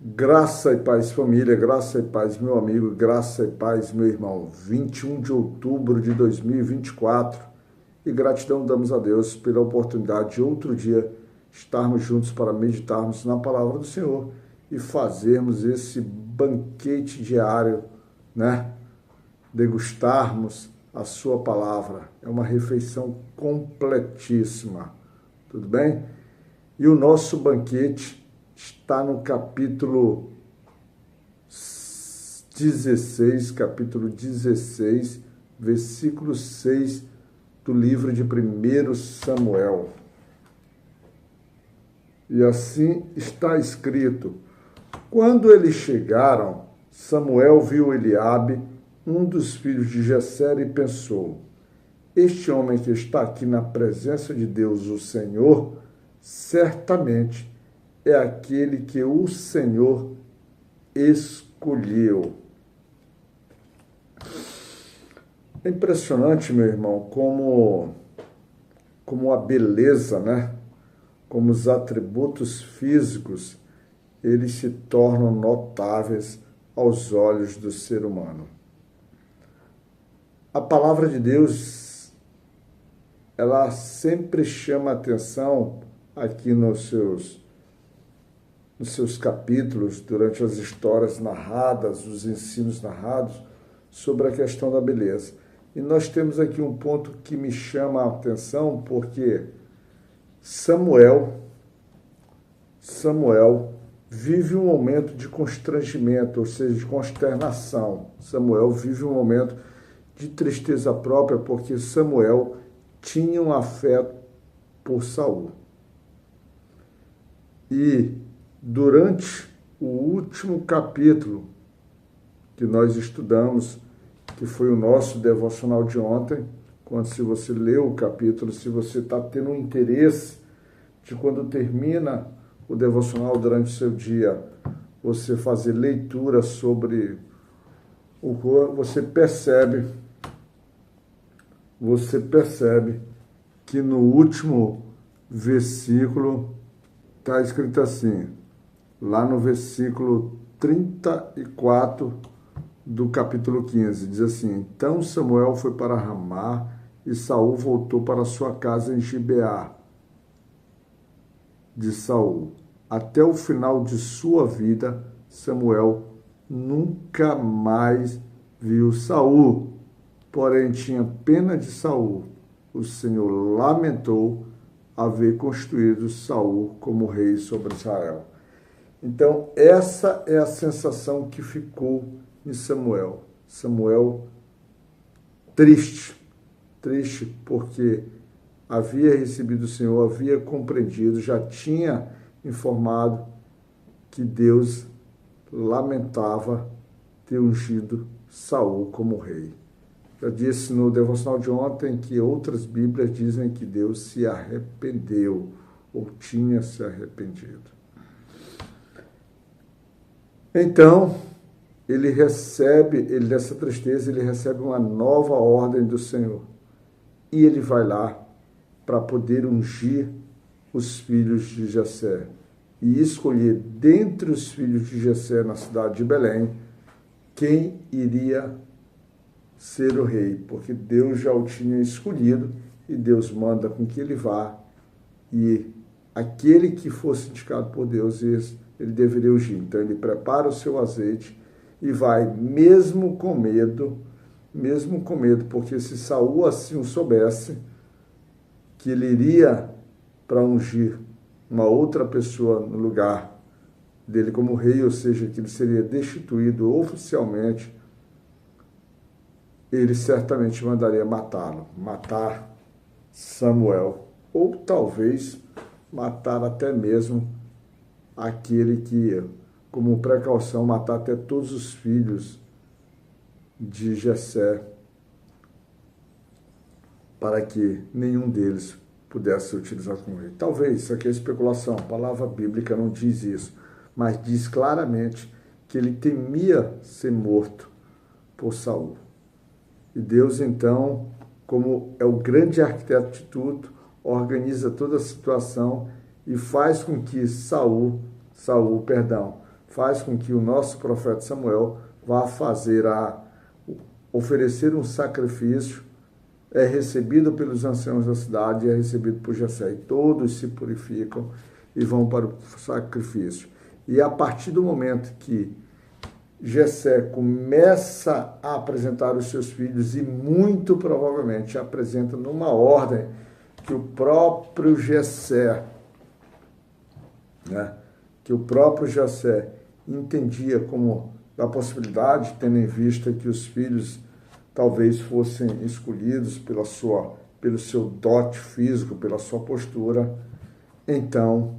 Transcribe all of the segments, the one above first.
Graça e paz, família, graça e paz, meu amigo, graça e paz, meu irmão. 21 de outubro de 2024 e gratidão damos a Deus pela oportunidade de outro dia estarmos juntos para meditarmos na palavra do Senhor e fazermos esse banquete diário, né? Degustarmos a sua palavra. É uma refeição completíssima, tudo bem? E o nosso banquete está no capítulo 16, versículo 6 do livro de 1 Samuel. E assim está escrito: quando eles chegaram, Samuel viu Eliabe, um dos filhos de Jessé, e pensou: este homem que está aqui na presença de Deus, o Senhor, certamente é aquele que o Senhor escolheu. É impressionante, meu irmão, como a beleza, né? Como os atributos físicos, eles se tornam notáveis aos olhos do ser humano. A palavra de Deus, ela sempre chama atenção aqui nos seus capítulos, durante as histórias narradas, os ensinos narrados, sobre a questão da beleza. E nós temos aqui um ponto que me chama a atenção, porque Samuel vive um momento de constrangimento, ou seja, de consternação. Samuel vive um momento de tristeza própria, porque Samuel tinha um afeto por Saul. E durante o último capítulo que nós estudamos, que foi o nosso devocional de ontem, quando, se você leu o capítulo, se você está tendo um interesse de, quando termina o devocional durante o seu dia, você fazer leitura sobre o que você percebe que no último versículo está escrito assim, lá no versículo 34 do capítulo 15, diz assim: então Samuel foi para Ramá e Saul voltou para sua casa em Gibeá de Saul. Até o final de sua vida, Samuel nunca mais viu Saul, porém tinha pena de Saul. O Senhor lamentou haver constituído Saul como rei sobre Israel. Então, essa é a sensação que ficou em Samuel. Samuel triste porque havia recebido o Senhor, havia compreendido, já tinha informado que Deus lamentava ter ungido Saul como rei. Eu disse no devocional de ontem que outras Bíblias dizem que Deus se arrependeu ou tinha se arrependido. Então, dessa tristeza, ele recebe uma nova ordem do Senhor. E ele vai lá para poder ungir os filhos de Jessé e escolher dentre os filhos de Jessé na cidade de Belém quem iria ser o rei, porque Deus já o tinha escolhido e Deus manda com que ele vá, e aquele que fosse indicado por Deus, ele deveria ungir. Então ele prepara o seu azeite e vai, mesmo com medo, porque se Saul assim o soubesse, que ele iria para ungir uma outra pessoa no lugar dele como rei, ou seja, que ele seria destituído oficialmente, ele certamente mandaria matar Samuel, ou talvez matar até mesmo aquele que, como precaução, matar até todos os filhos de Jessé, para que nenhum deles pudesse ser utilizado como rei. Talvez, isso aqui é especulação, a palavra bíblica não diz isso, mas diz claramente que ele temia ser morto por Saul. E Deus, então, como é o grande arquiteto de tudo, organiza toda a situação e faz com que Saul faz com que o nosso profeta Samuel vá oferecer um sacrifício, é recebido pelos anciãos da cidade, é recebido por Jessé, e todos se purificam e vão para o sacrifício. E a partir do momento que Jessé começa a apresentar os seus filhos, e muito provavelmente apresenta numa ordem que o próprio Jessé, entendia como a possibilidade, tendo em vista que os filhos talvez fossem escolhidos pelo seu dote físico, pela sua postura. Então,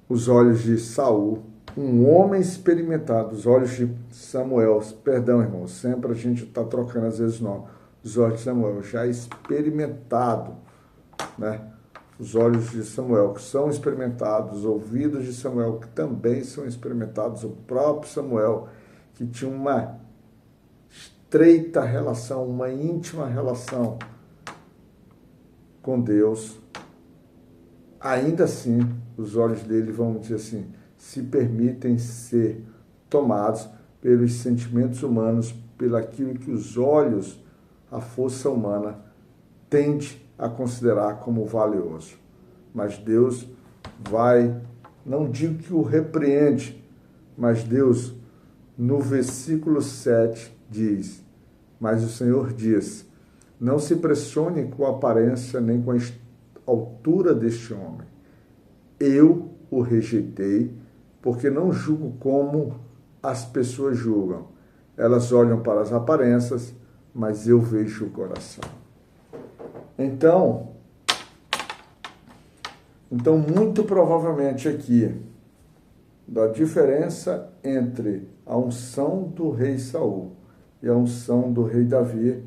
os olhos de Saul, um homem experimentado, os olhos de Samuel, perdão, irmão, sempre a gente está trocando às vezes não, os olhos de Samuel, já experimentado, né? Os olhos de Samuel que são experimentados, os ouvidos de Samuel que também são experimentados, o próprio Samuel que tinha uma estreita relação, uma íntima relação com Deus, ainda assim, os olhos dele, vamos dizer assim, se permitem ser tomados pelos sentimentos humanos, pelo aquilo que os olhos, a força humana, tende a considerar como valioso. Mas Deus vai, não digo que o repreende, mas Deus, no versículo 7, diz: mas o Senhor diz, não se pressione com a aparência nem com a altura deste homem. Eu o rejeitei, porque não julgo como as pessoas julgam. Elas olham para as aparências, mas eu vejo o coração. Então, muito provavelmente aqui, da diferença entre a unção do rei Saul e a unção do rei Davi,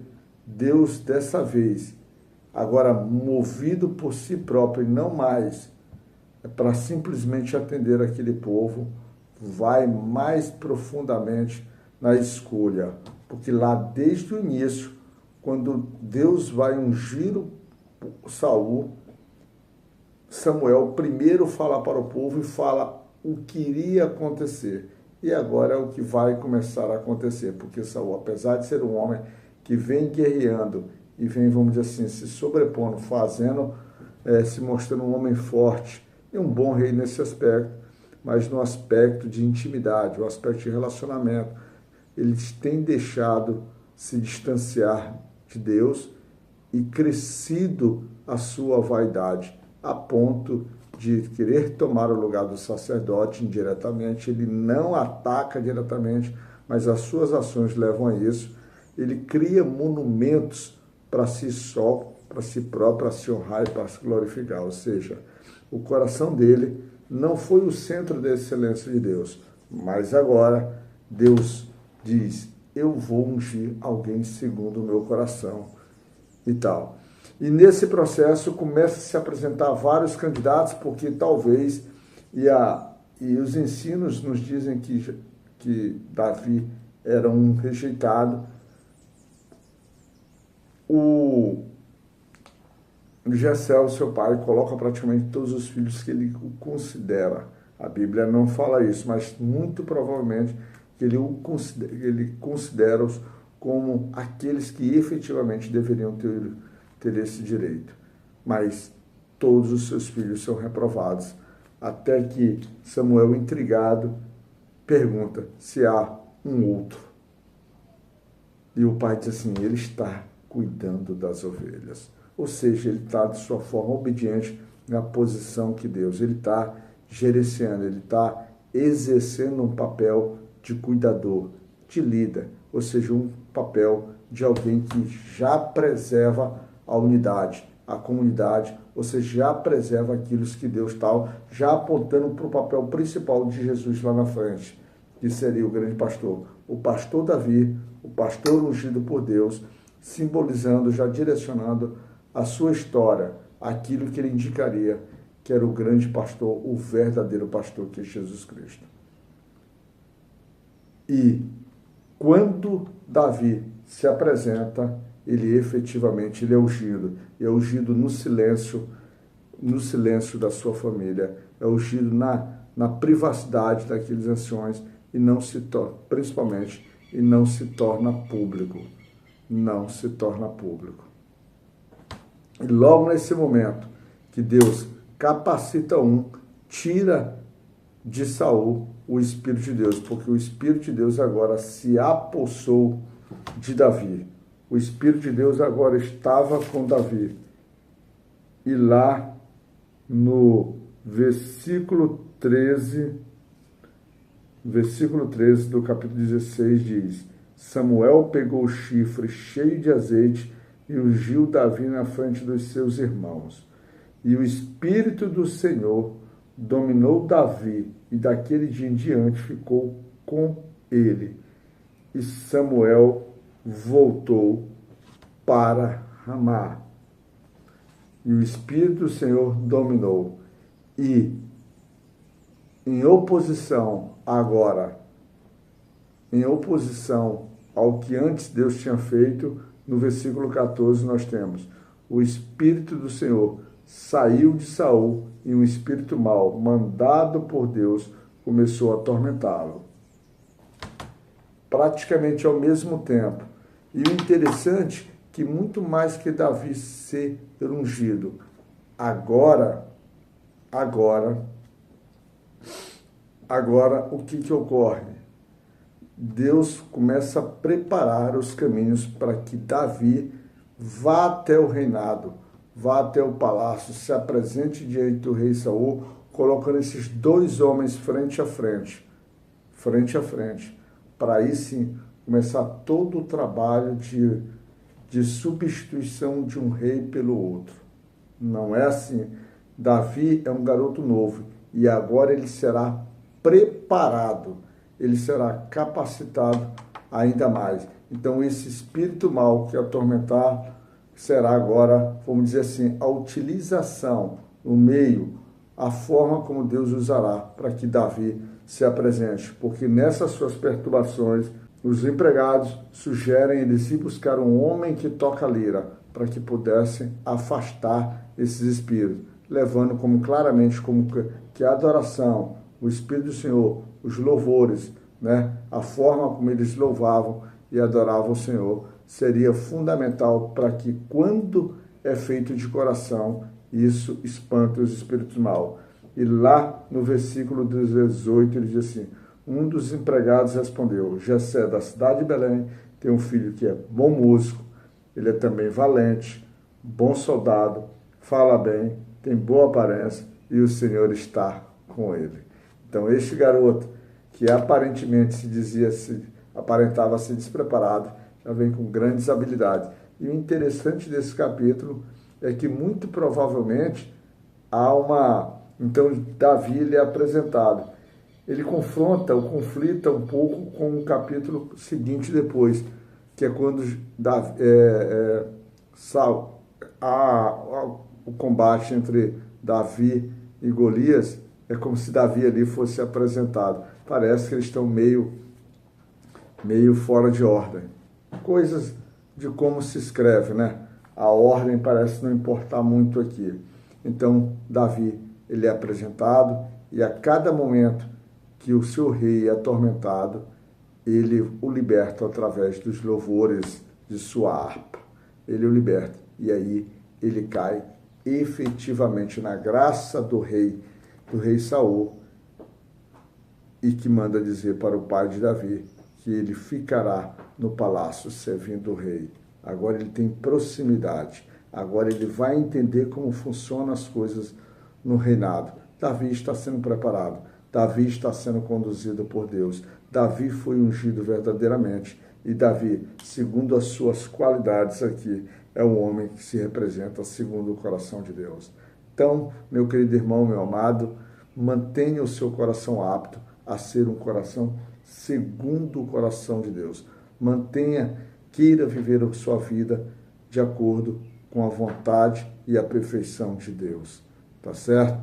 Deus dessa vez, agora movido por si próprio e não mais para simplesmente atender aquele povo, vai mais profundamente na escolha, porque lá desde o início, quando Deus vai ungir Saul, Samuel primeiro fala para o povo e fala o que iria acontecer. E agora é o que vai começar a acontecer, porque Saul, apesar de ser um homem que vem guerreando e vem, vamos dizer assim, se sobrepondo, se mostrando um homem forte e um bom rei nesse aspecto, mas no aspecto de intimidade, o aspecto de relacionamento, eles têm deixado se distanciar de Deus e crescido a sua vaidade, a ponto de querer tomar o lugar do sacerdote indiretamente. Ele não ataca diretamente, mas as suas ações levam a isso. Ele cria monumentos para si só, para si próprio, para se honrar e para se glorificar. Ou seja, o coração dele não foi o centro da excelência de Deus, mas agora Deus diz: eu vou ungir alguém segundo o meu coração e tal. E nesse processo começa a se apresentar vários candidatos, porque talvez, e os ensinos nos dizem que Davi era um rejeitado. O Jessé, seu pai, coloca praticamente todos os filhos que ele considera. A Bíblia não fala isso, mas muito provavelmente que ele considera-os como aqueles que efetivamente deveriam ter esse direito. Mas todos os seus filhos são reprovados, até que Samuel, intrigado, pergunta se há um outro. E o pai diz assim: ele está cuidando das ovelhas. Ou seja, ele está de sua forma obediente na posição que Deus. Ele está gerenciando, ele está exercendo um papel de cuidador, de líder, ou seja, um papel de alguém que já preserva a unidade, a comunidade, ou seja, já preserva aquilo que Deus está já apontando para o papel principal de Jesus lá na frente, que seria o grande pastor. O pastor Davi, o pastor ungido por Deus, simbolizando, já direcionando a sua história, aquilo que ele indicaria que era o grande pastor, o verdadeiro pastor, que é Jesus Cristo. E quando Davi se apresenta, ele efetivamente é ungido no silêncio da sua família, é ungido na privacidade daqueles anciões e não se torna, principalmente, e não se torna público. Não se torna público. E logo nesse momento que Deus capacita tira de Saul o Espírito de Deus, porque o Espírito de Deus agora se apossou de Davi. O Espírito de Deus agora estava com Davi. E lá no versículo 13 do capítulo 16 diz: Samuel pegou o chifre cheio de azeite e ungiu Davi na frente dos seus irmãos. E o Espírito do Senhor dominou Davi, e daquele dia em diante ficou com ele. E Samuel voltou para Ramá. E o Espírito do Senhor dominou. E, em oposição ao que antes Deus tinha feito, no versículo 14 nós temos: o Espírito do Senhor saiu de Saul e um espírito mau, mandado por Deus, começou a atormentá-lo. Praticamente ao mesmo tempo. E o interessante é que muito mais que Davi ser ungido, agora, o que ocorre? Deus começa a preparar os caminhos para que Davi vá até o reinado, vá até o palácio, se apresente diante do rei Saul, colocando esses dois homens frente a frente, para aí sim começar todo o trabalho de substituição de um rei pelo outro. Não é assim. Davi é um garoto novo e agora ele será preparado, ele será capacitado ainda mais. Então esse espírito mau que atormentar será agora, vamos dizer assim, a utilização, o meio, a forma como Deus usará para que Davi se apresente. Porque nessas suas perturbações, os empregados sugerem eles ir buscar um homem que toca lira, para que pudessem afastar esses espíritos, levando como claramente como que a adoração, o Espírito do Senhor, os louvores, né, a forma como eles louvavam e adoravam o Senhor, seria fundamental para que, quando é feito de coração, isso espanta os espíritos maus. E lá no versículo 18 ele diz assim: um dos empregados respondeu: Jessé, da cidade de Belém, tem um filho que é bom músico, ele é também valente, bom soldado, fala bem, tem boa aparência e o Senhor está com ele. Então este garoto, que aparentemente aparentava ser despreparado, já vem com grandes habilidades. E o interessante desse capítulo é que muito provavelmente então Davi ele é apresentado. Ele confronta o conflito um pouco com o capítulo seguinte depois, que é quando o combate entre Davi e Golias, é como se Davi ali fosse apresentado. Parece que eles estão meio fora de ordem. Coisas de como se escreve, né? A ordem parece não importar muito aqui. Então, Davi, ele é apresentado e a cada momento que o seu rei é atormentado, ele o liberta através dos louvores de sua harpa. Ele o liberta e aí ele cai efetivamente na graça do rei Saul, e que manda dizer para o pai de Davi que ele ficará no palácio servindo o rei. Agora ele tem proximidade, agora ele vai entender como funcionam as coisas no reinado. Davi está sendo preparado, Davi está sendo conduzido por Deus, Davi foi ungido verdadeiramente, e Davi, segundo as suas qualidades aqui, é um homem que se representa segundo o coração de Deus. Então, meu querido irmão, meu amado, mantenha o seu coração apto a ser um coração segundo o coração de Deus. Queira viver a sua vida de acordo com a vontade e a perfeição de Deus. Tá certo?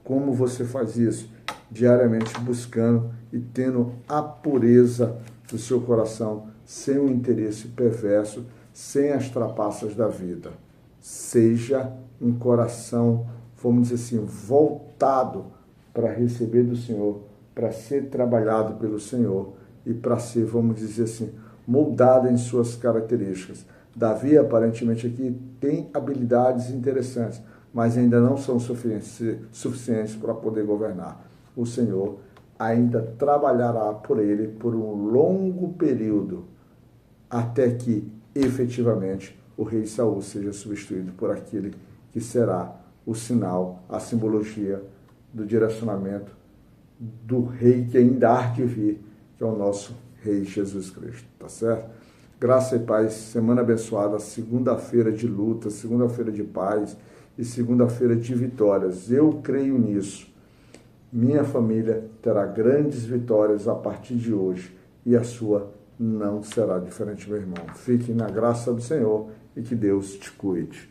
Como você faz isso? Diariamente buscando e tendo a pureza do seu coração, sem o interesse perverso, sem as trapaças da vida. Seja um coração, vamos dizer assim, voltado para receber do Senhor, para ser trabalhado pelo Senhor e para ser, vamos dizer assim, moldado em suas características. Davi, aparentemente aqui, tem habilidades interessantes, mas ainda não são suficientes para poder governar. O Senhor ainda trabalhará por ele por um longo período, até que, efetivamente, o rei Saul seja substituído por aquele que será o sinal, a simbologia do direcionamento do rei que ainda há de vir, que é o nosso Rei Jesus Cristo, tá certo? Graça e paz, semana abençoada, segunda-feira de luta, segunda-feira de paz e segunda-feira de vitórias. Eu creio nisso. Minha família terá grandes vitórias a partir de hoje e a sua não será diferente, meu irmão. Fique na graça do Senhor e que Deus te cuide.